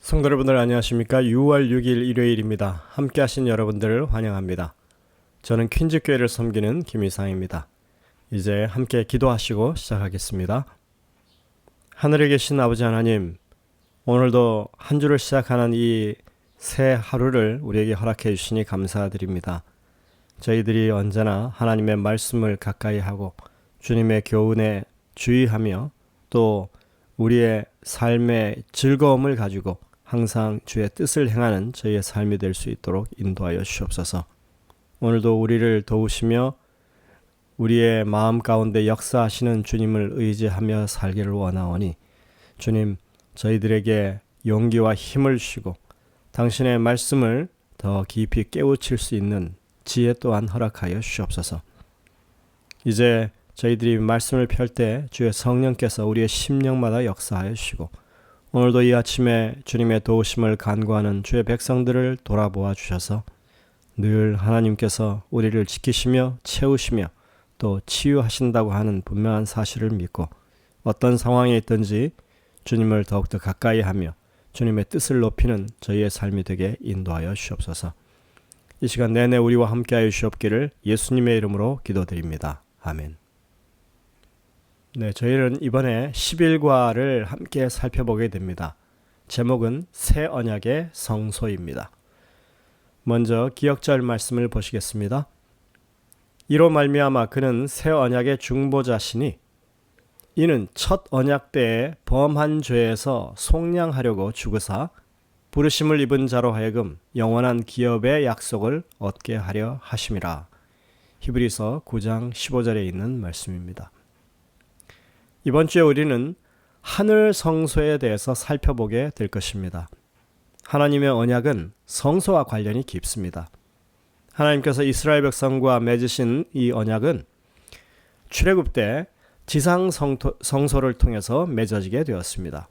성도 여러분들 안녕하십니까? 6월 6일 일요일입니다. 함께 하신 여러분들을 환영합니다. 저는 퀸즈교회를 섬기는 김희상입니다. 이제 함께 기도하시고 시작하겠습니다. 하늘에 계신 아버지 하나님, 오늘도 한 주를 시작하는 이 새 하루를 우리에게 허락해 주시니 감사드립니다. 저희들이 언제나 하나님의 말씀을 가까이 하고 주님의 교훈에 주의하며 또 우리의 삶의 즐거움을 가지고 항상 주의 뜻을 행하는 저희의 삶이 될 수 있도록 인도하여 주옵소서. 오늘도 우리를 도우시며 우리의 마음 가운데 역사하시는 주님을 의지하며 살기를 원하오니 주님, 저희들에게 용기와 힘을 주시고 당신의 말씀을 더 깊이 깨우칠 수 있는 지혜 또한 허락하여 주옵소서. 이제 저희들이 말씀을 펼 때 주의 성령께서 우리의 심령마다 역사하여 주시고 오늘도 이 아침에 주님의 도우심을 간구하는 주의 백성들을 돌아보아 주셔서 늘 하나님께서 우리를 지키시며 채우시며 또 치유하신다고 하는 분명한 사실을 믿고 어떤 상황에 있든지 주님을 더욱더 가까이 하며 주님의 뜻을 높이는 저희의 삶이 되게 인도하여 주옵소서. 이 시간 내내 우리와 함께하여 주옵기를 예수님의 이름으로 기도드립니다. 아멘. 네, 저희는 이번에 11과를 함께 살펴보게 됩니다. 제목은 새 언약의 성소입니다. 먼저 기억절 말씀을 보시겠습니다. 이로 말미암아 그는 새 언약의 중보자시니 이는 첫 언약 때에 범한 죄에서 속량하려고 죽으사 부르심을 입은 자로 하여금 영원한 기업의 약속을 얻게 하려 하심이라. 히브리서 9장 15절에 있는 말씀입니다. 이번 주에 우리는 하늘 성소에 대해서 살펴보게 될 것입니다. 하나님의 언약은 성소와 관련이 깊습니다. 하나님께서 이스라엘 백성과 맺으신 이 언약은 출애굽 때 지상 성소를 통해서 맺어지게 되었습니다.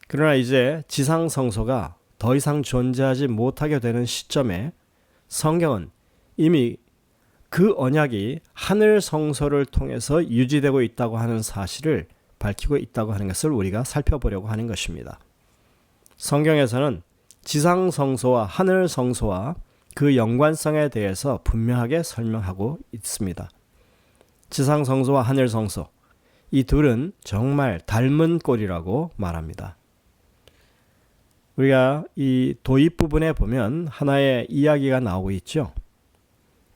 그러나 이제 지상 성소가 더 이상 존재하지 못하게 되는 시점에 성경은 이미 그 언약이 하늘 성소를 통해서 유지되고 있다고 하는 사실을 밝히고 있다고 하는 것을 우리가 살펴보려고 하는 것입니다. 성경에서는 지상 성소와 하늘 성소와 그 연관성에 대해서 분명하게 설명하고 있습니다. 지상 성소와 하늘 성소, 이 둘은 정말 닮은 꼴이라고 말합니다. 우리가 이 도입 부분에 보면 하나의 이야기가 나오고 있죠.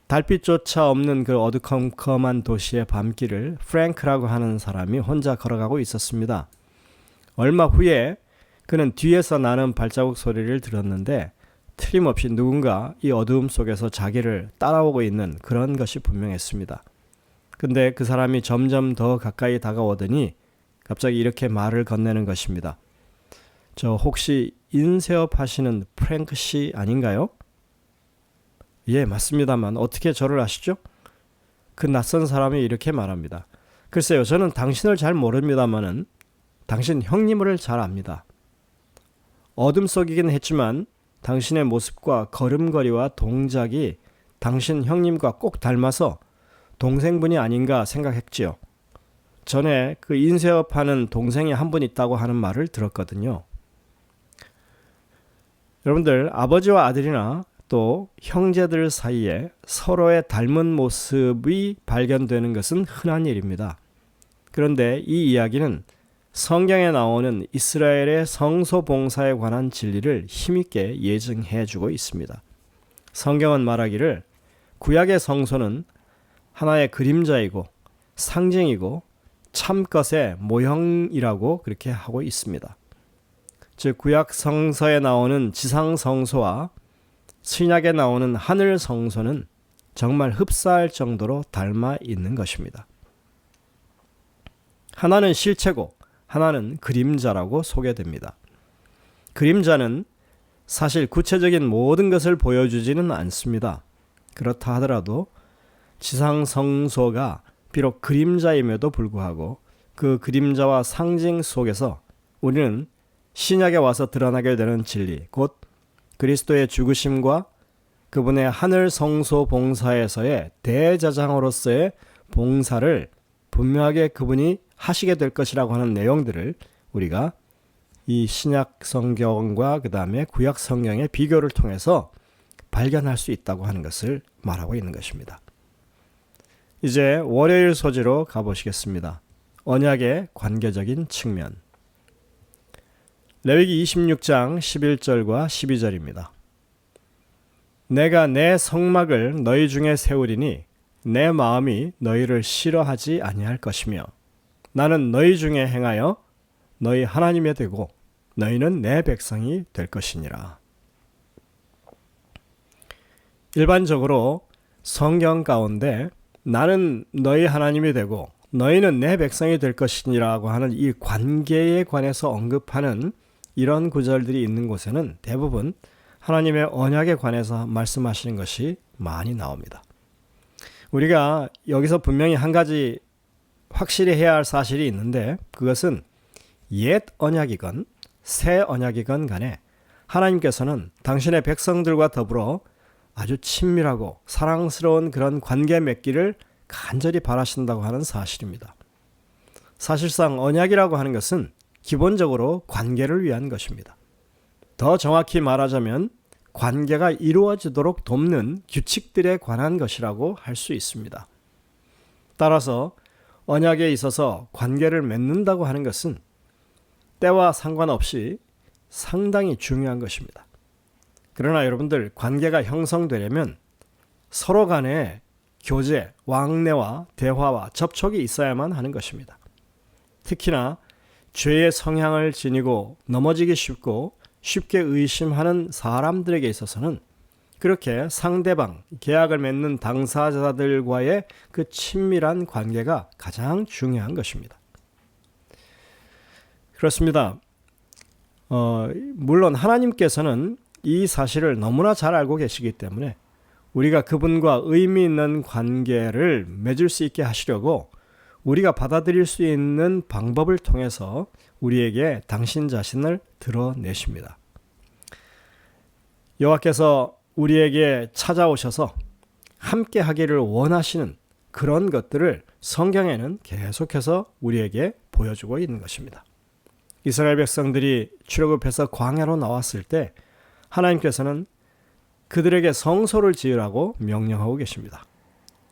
달빛조차 없는 그 어두컴컴한 도시의 밤길을 프랭크라고 하는 사람이 혼자 걸어가고 있었습니다. 얼마 후에 그는 뒤에서 나는 발자국 소리를 들었는데 틀림없이 누군가 이 어두움 속에서 자기를 따라오고 있는 그런 것이 분명했습니다. 근데 그 사람이 점점 더 가까이 다가오더니 갑자기 이렇게 말을 건네는 것입니다. 저 혹시 인쇄업 하시는 프랭크 씨 아닌가요? 예, 맞습니다만 어떻게 저를 아시죠? 그 낯선 사람이 이렇게 말합니다. 글쎄요, 저는 당신을 잘 모릅니다마는 당신 형님을 잘 압니다. 어둠 속이긴 했지만 당신의 모습과 걸음걸이와 동작이 당신 형님과 꼭 닮아서 동생분이 아닌가 생각했지요. 전에 그 인쇄업 하는 동생이 한 분 있다고 하는 말을 들었거든요. 여러분들, 아버지와 아들이나 또 형제들 사이에 서로의 닮은 모습이 발견되는 것은 흔한 일입니다. 그런데 이 이야기는 성경에 나오는 이스라엘의 성소 봉사에 관한 진리를 힘있게 예증해 주고 있습니다. 성경은 말하기를 구약의 성소는 하나의 그림자이고 상징이고 참것의 모형이라고 그렇게 하고 있습니다. 즉 구약 성서에 나오는 지상 성소와 신약에 나오는 하늘 성소는 정말 흡사할 정도로 닮아 있는 것입니다. 하나는 실체고 하나는 그림자라고 소개됩니다. 그림자는 사실 구체적인 모든 것을 보여주지는 않습니다. 그렇다 하더라도 지상 성소가 비록 그림자임에도 불구하고 그 그림자와 상징 속에서 우리는 신약에 와서 드러나게 되는 진리, 곧 그리스도의 죽으심과 그분의 하늘 성소 봉사에서의 대제사장으로서의 봉사를 분명하게 그분이 하시게 될 것이라고 하는 내용들을 우리가 이 신약 성경과 그 다음에 구약 성경의 비교를 통해서 발견할 수 있다고 하는 것을 말하고 있는 것입니다. 이제 월요일 소지로 가보시겠습니다. 언약의 관계적인 측면. 레위기 26장 11절과 12절입니다. 내가 내 성막을 너희 중에 세우리니 내 마음이 너희를 싫어하지 아니할 것이며 나는 너희 중에 행하여 너희 하나님이 되고 너희는 내 백성이 될 것이니라. 일반적으로 성경 가운데 나는 너희 하나님이 되고 너희는 내 백성이 될 것이니라고 하는 이 관계에 관해서 언급하는 이런 구절들이 있는 곳에는 대부분 하나님의 언약에 관해서 말씀하시는 것이 많이 나옵니다. 우리가 여기서 분명히 한 가지 확실히 해야 할 사실이 있는데 그것은 옛 언약이건 새 언약이건 간에 하나님께서는 당신의 백성들과 더불어 아주 친밀하고 사랑스러운 그런 관계 맺기를 간절히 바라신다고 하는 사실입니다. 사실상 언약이라고 하는 것은 기본적으로 관계를 위한 것입니다. 더 정확히 말하자면 관계가 이루어지도록 돕는 규칙들에 관한 것이라고 할 수 있습니다. 따라서 언약에 있어서 관계를 맺는다고 하는 것은 때와 상관없이 상당히 중요한 것입니다. 그러나 여러분들 관계가 형성되려면 서로 간에 교제, 왕래와 대화와 접촉이 있어야만 하는 것입니다. 특히나 죄의 성향을 지니고 넘어지기 쉽고 쉽게 의심하는 사람들에게 있어서는 그렇게 상대방, 계약을 맺는 당사자들과의 그 친밀한 관계가 가장 중요한 것입니다. 그렇습니다. 물론 하나님께서는 이 사실을 너무나 잘 알고 계시기 때문에 우리가 그분과 의미 있는 관계를 맺을 수 있게 하시려고 우리가 받아들일 수 있는 방법을 통해서 우리에게 당신 자신을 드러내십니다. 여호와께서 우리에게 찾아오셔서 함께 하기를 원하시는 그런 것들을 성경에는 계속해서 우리에게 보여주고 있는 것입니다. 이스라엘 백성들이 출애굽해서 광야로 나왔을 때 하나님께서는 그들에게 성소를 지으라고 명령하고 계십니다.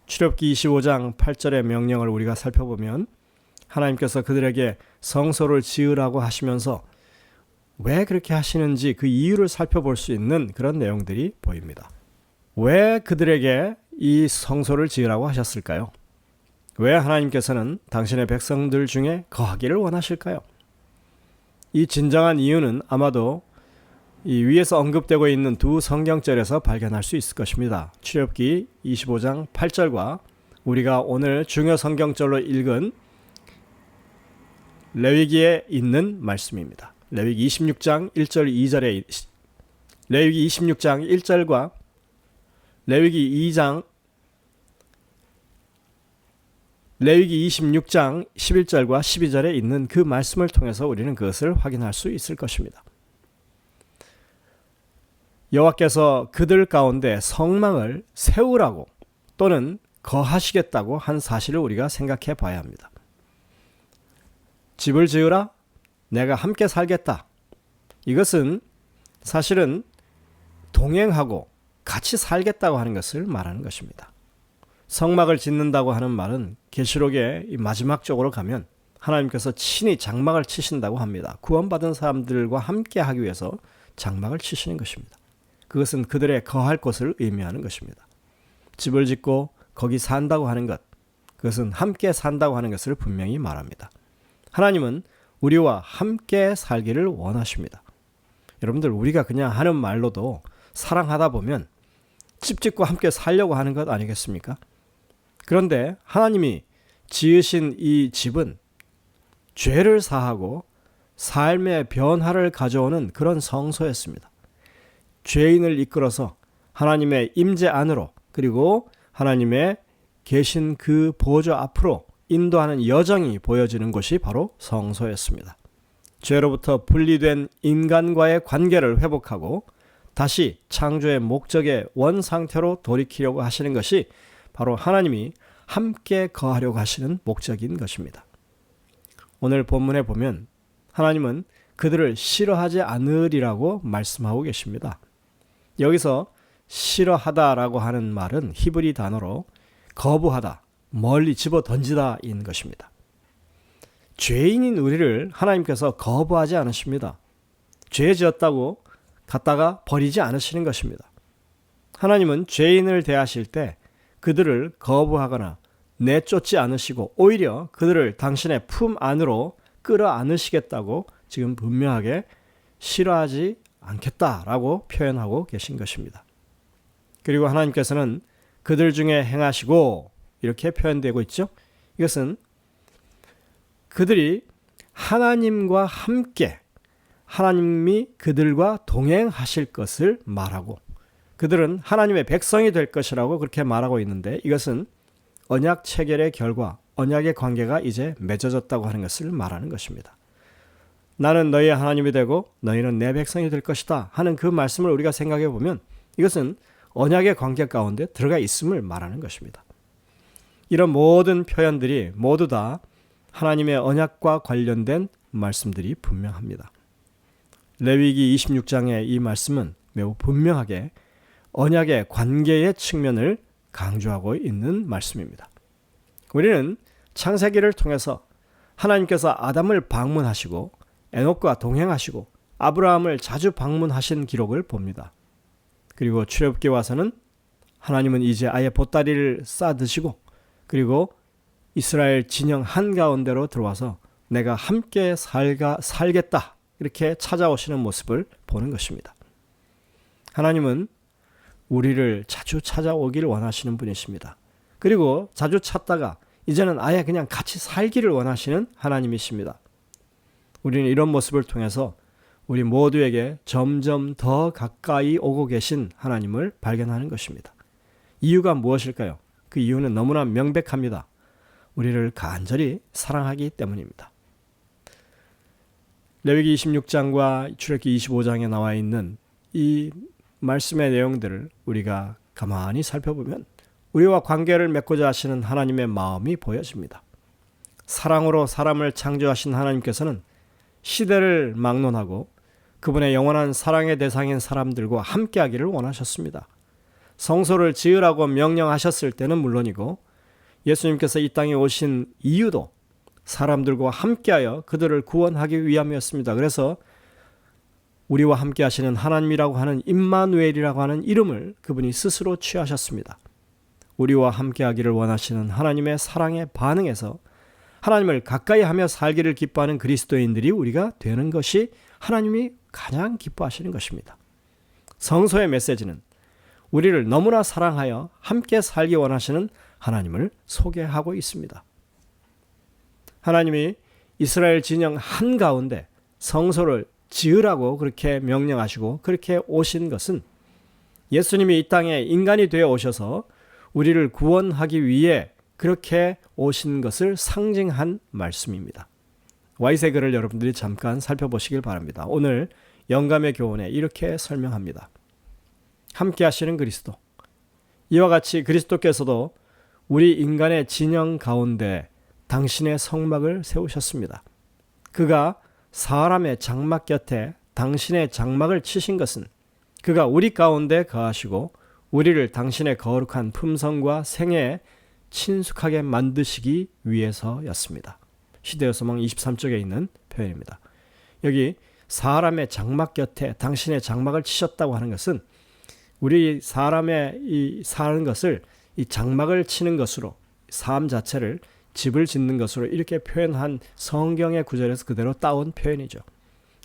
출애굽기 25장 8절의 명령을 우리가 살펴보면 하나님께서 그들에게 성소를 지으라고 하시면서 왜 그렇게 하시는지 그 이유를 살펴볼 수 있는 그런 내용들이 보입니다. 왜 그들에게 이 성소를 지으라고 하셨을까요? 왜 하나님께서는 당신의 백성들 중에 거하기를 원하실까요? 이 진정한 이유는 아마도 이 위에서 언급되고 있는 두 성경절에서 발견할 수 있을 것입니다. 출애굽기 25장 8절과 우리가 오늘 중요 성경절로 읽은 레위기에 있는 말씀입니다. 레위기 26장 1절 2절에 레위기 26장 1절과 레위기 26장 11절과 12절에 있는 그 말씀을 통해서 우리는 그것을 확인할 수 있을 것입니다. 여호와께서 그들 가운데 성막을 세우라고 또는 거하시겠다고 한 사실을 우리가 생각해 봐야 합니다. 집을 지으라? 내가 함께 살겠다. 이것은 사실은 동행하고 같이 살겠다고 하는 것을 말하는 것입니다. 성막을 짓는다고 하는 말은 계시록의 마지막 쪽으로 가면 하나님께서 친히 장막을 치신다고 합니다. 구원받은 사람들과 함께 하기 위해서 장막을 치시는 것입니다. 그것은 그들의 거할 곳을 의미하는 것입니다. 집을 짓고 거기 산다고 하는 것, 그것은 함께 산다고 하는 것을 분명히 말합니다. 하나님은 우리와 함께 살기를 원하십니다. 여러분들 우리가 그냥 하는 말로도 사랑하다 보면 집 짓고 함께 살려고 하는 것 아니겠습니까? 그런데 하나님이 지으신 이 집은 죄를 사하고 삶의 변화를 가져오는 그런 성소였습니다. 죄인을 이끌어서 하나님의 임재 안으로 그리고 하나님의 계신 그 보좌 앞으로 인도하는 여정이 보여지는 곳이 바로 성소였습니다. 죄로부터 분리된 인간과의 관계를 회복하고 다시 창조의 목적의 원상태로 돌이키려고 하시는 것이 바로 하나님이 함께 거하려고 하시는 목적인 것입니다. 오늘 본문에 보면 하나님은 그들을 싫어하지 않으리라고 말씀하고 계십니다. 여기서 싫어하다라고 하는 말은 히브리 단어로 거부하다, 멀리 집어 던지다인 것입니다. 죄인인 우리를 하나님께서 거부하지 않으십니다. 죄 지었다고 갖다가 버리지 않으시는 것입니다. 하나님은 죄인을 대하실 때 그들을 거부하거나 내쫓지 않으시고 오히려 그들을 당신의 품 안으로 끌어안으시겠다고 지금 분명하게 싫어하지 않겠다라고 표현하고 계신 것입니다. 그리고 하나님께서는 그들 중에 행하시고 이렇게 표현되고 있죠. 이것은 그들이 하나님과 함께 하나님이 그들과 동행하실 것을 말하고 그들은 하나님의 백성이 될 것이라고 그렇게 말하고 있는데 이것은 언약 체결의 결과 언약의 관계가 이제 맺어졌다고 하는 것을 말하는 것입니다. 나는 너희의 하나님이 되고 너희는 내 백성이 될 것이다 하는 그 말씀을 우리가 생각해 보면 이것은 언약의 관계 가운데 들어가 있음을 말하는 것입니다. 이런 모든 표현들이 모두 다 하나님의 언약과 관련된 말씀들이 분명합니다. 레위기 26장의 이 말씀은 매우 분명하게 언약의 관계의 측면을 강조하고 있는 말씀입니다. 우리는 창세기를 통해서 하나님께서 아담을 방문하시고 에녹과 동행하시고 아브라함을 자주 방문하신 기록을 봅니다. 그리고 출애굽기에 와서는 하나님은 이제 아예 보따리를 싸드시고 그리고 이스라엘 진영 한가운데로 들어와서 내가 함께 살겠다 이렇게 찾아오시는 모습을 보는 것입니다. 하나님은 우리를 자주 찾아오기를 원하시는 분이십니다. 그리고 자주 찾다가 이제는 아예 그냥 같이 살기를 원하시는 하나님이십니다. 우리는 이런 모습을 통해서 우리 모두에게 점점 더 가까이 오고 계신 하나님을 발견하는 것입니다. 이유가 무엇일까요? 그 이유는 너무나 명백합니다. 우리를 간절히 사랑하기 때문입니다. 레위기 26장과 출애굽기 25장에 나와 있는 이 말씀의 내용들을 우리가 가만히 살펴보면 우리와 관계를 맺고자 하시는 하나님의 마음이 보여집니다. 사랑으로 사람을 창조하신 하나님께서는 시대를 막론하고 그분의 영원한 사랑의 대상인 사람들과 함께하기를 원하셨습니다. 성소를 지으라고 명령하셨을 때는 물론이고 예수님께서 이 땅에 오신 이유도 사람들과 함께하여 그들을 구원하기 위함이었습니다. 그래서 우리와 함께 하시는 하나님이라고 하는 임마누엘이라고 하는 이름을 그분이 스스로 취하셨습니다. 우리와 함께 하기를 원하시는 하나님의 사랑에 반응해서 하나님을 가까이 하며 살기를 기뻐하는 그리스도인들이 우리가 되는 것이 하나님이 가장 기뻐하시는 것입니다. 성서의 메시지는 우리를 너무나 사랑하여 함께 살기 원하시는 하나님을 소개하고 있습니다. 하나님이 이스라엘 진영 한가운데 성소를 지으라고 그렇게 명령하시고 그렇게 오신 것은 예수님이 이 땅에 인간이 되어 오셔서 우리를 구원하기 위해 그렇게 오신 것을 상징한 말씀입니다. 와이세 글을 여러분들이 잠깐 살펴보시길 바랍니다. 오늘 영감의 교훈에 이렇게 설명합니다. 함께 하시는 그리스도. 이와 같이 그리스도께서도 우리 인간의 진영 가운데 당신의 성막을 세우셨습니다. 그가 사람의 장막 곁에 당신의 장막을 치신 것은 그가 우리 가운데 거하시고 우리를 당신의 거룩한 품성과 생애에 친숙하게 만드시기 위해서였습니다. 시대여서망 23쪽에 있는 표현입니다. 여기 사람의 장막 곁에 당신의 장막을 치셨다고 하는 것은 우리 사람의 이 사는 것을 이 장막을 치는 것으로 삶 자체를 집을 짓는 것으로 이렇게 표현한 성경의 구절에서 그대로 따온 표현이죠.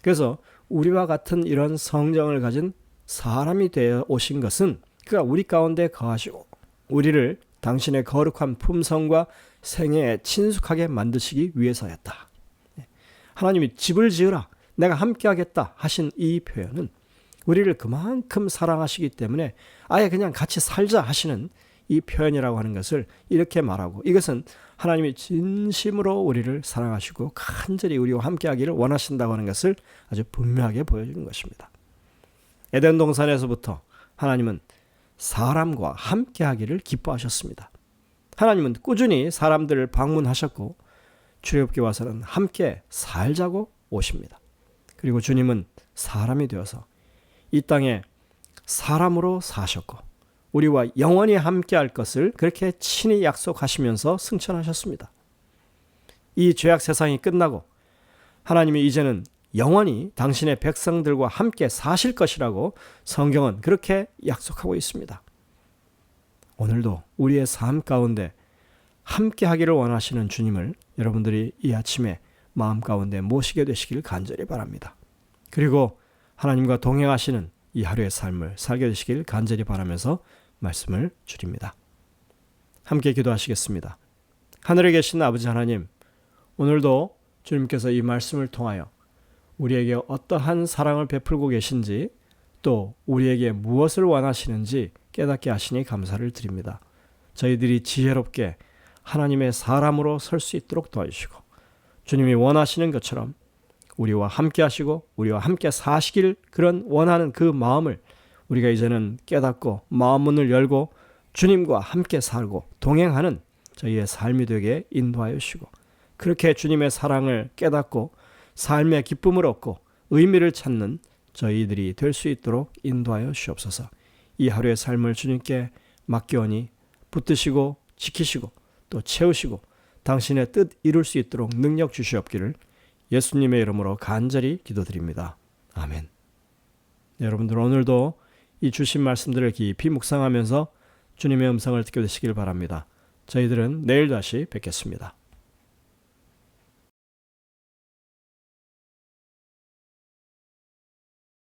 그래서 우리와 같은 이런 성정을 가진 사람이 되어 오신 것은 그가 우리 가운데 거하시고 우리를 당신의 거룩한 품성과 생애에 친숙하게 만드시기 위해서였다. 하나님이 집을 지으라 내가 함께하겠다 하신 이 표현은 우리를 그만큼 사랑하시기 때문에 아예 그냥 같이 살자 하시는 이 표현이라고 하는 것을 이렇게 말하고 이것은 하나님이 진심으로 우리를 사랑하시고 간절히 우리와 함께하기를 원하신다고 하는 것을 아주 분명하게 보여주는 것입니다. 에덴 동산에서부터 하나님은 사람과 함께하기를 기뻐하셨습니다. 하나님은 꾸준히 사람들을 방문하셨고 출애굽기 와서는 함께 살자고 오십니다. 그리고 주님은 사람이 되어서 이 땅에 사람으로 사셨고 우리와 영원히 함께할 것을 그렇게 친히 약속하시면서 승천하셨습니다. 이 죄악 세상이 끝나고 하나님이 이제는 영원히 당신의 백성들과 함께 사실 것이라고 성경은 그렇게 약속하고 있습니다. 오늘도 우리의 삶 가운데 함께 하기를 원하시는 주님을 여러분들이 이 아침에 마음 가운데 모시게 되시길 간절히 바랍니다. 그리고 하나님과 동행하시는 이 하루의 삶을 살게 되시길 간절히 바라면서 말씀을 드립니다. 함께 기도하시겠습니다. 하늘에 계신 아버지 하나님, 오늘도 주님께서 이 말씀을 통하여 우리에게 어떠한 사랑을 베풀고 계신지 또 우리에게 무엇을 원하시는지 깨닫게 하시니 감사를 드립니다. 저희들이 지혜롭게 하나님의 사람으로 설 수 있도록 도와주시고 주님이 원하시는 것처럼 우리와 함께 하시고 우리와 함께 사시길 그런 원하는 그 마음을 우리가 이제는 깨닫고 마음 문을 열고 주님과 함께 살고 동행하는 저희의 삶이 되게 인도하여 주시고 그렇게 주님의 사랑을 깨닫고 삶의 기쁨을 얻고 의미를 찾는 저희들이 될 수 있도록 인도하여 주옵소서. 이 하루의 삶을 주님께 맡겨오니 붙드시고 지키시고 또 채우시고 당신의 뜻 이룰 수 있도록 능력 주시옵기를 예수님의 이름으로 간절히 기도드립니다. 아멘. 여러분들 오늘도 이 주신 말씀들을 깊이 묵상하면서 주님의 음성을 듣게 되시길 바랍니다. 저희들은 내일 다시 뵙겠습니다.